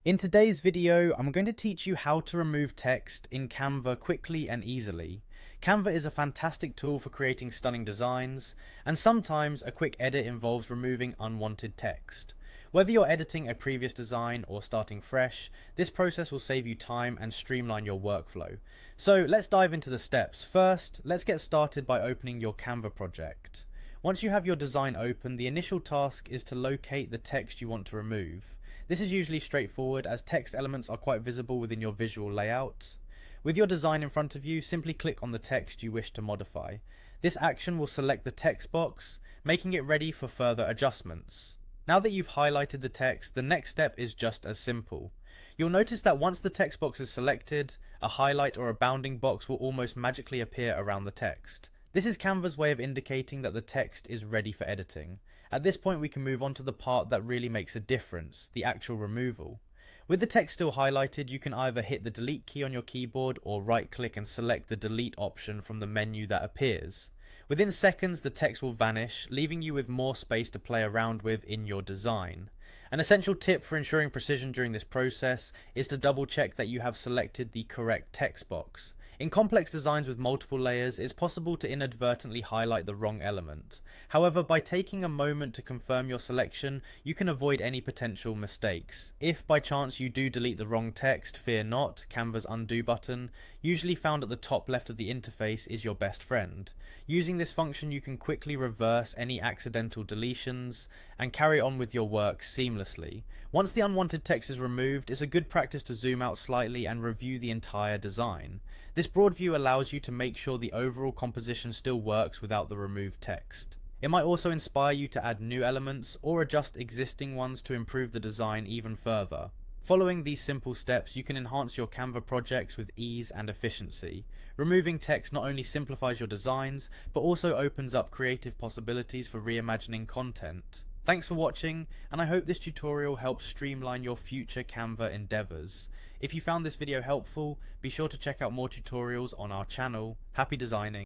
In today's video, I'm going to teach you how to remove text in Canva quickly and easily. Canva is a fantastic tool for creating stunning designs, and sometimes a quick edit involves removing unwanted text. Whether you're editing a previous design or starting fresh, this process will save you time and streamline your workflow. So let's dive into the steps. First, let's get started by opening your Canva project. Once you have your design open, the initial task is to locate the text you want to remove. This is usually straightforward as text elements are quite visible within your visual layout. With your design in front of you, simply click on the text you wish to modify. This action will select the text box, making it ready for further adjustments. Now that you've highlighted the text, the next step is just as simple. You'll notice that once the text box is selected, a highlight or a bounding box will almost magically appear around the text. This is Canva's way of indicating that the text is ready for editing. At this point we can move on to the part that really makes a difference, the actual removal. With the text still highlighted, you can either hit the delete key on your keyboard or right click and select the delete option from the menu that appears. Within seconds the text will vanish, leaving you with more space to play around with in your design. An essential tip for ensuring precision during this process is to double check that you have selected the correct text box. In complex designs with multiple layers, it's possible to inadvertently highlight the wrong element. However, by taking a moment to confirm your selection, you can avoid any potential mistakes. If by chance you do delete the wrong text, fear not, Canva's undo button, usually found at the top left of the interface, is your best friend. Using this function you can quickly reverse any accidental deletions and carry on with your work seamlessly. Once the unwanted text is removed, it's a good practice to zoom out slightly and review the entire design. This broad view allows you to make sure the overall composition still works without the removed text. It might also inspire you to add new elements or adjust existing ones to improve the design even further. Following these simple steps, you can enhance your Canva projects with ease and efficiency. Removing text not only simplifies your designs, but also opens up creative possibilities for reimagining content. Thanks for watching, and I hope this tutorial helps streamline your future Canva endeavors. If you found this video helpful, be sure to check out more tutorials on our channel. Happy designing!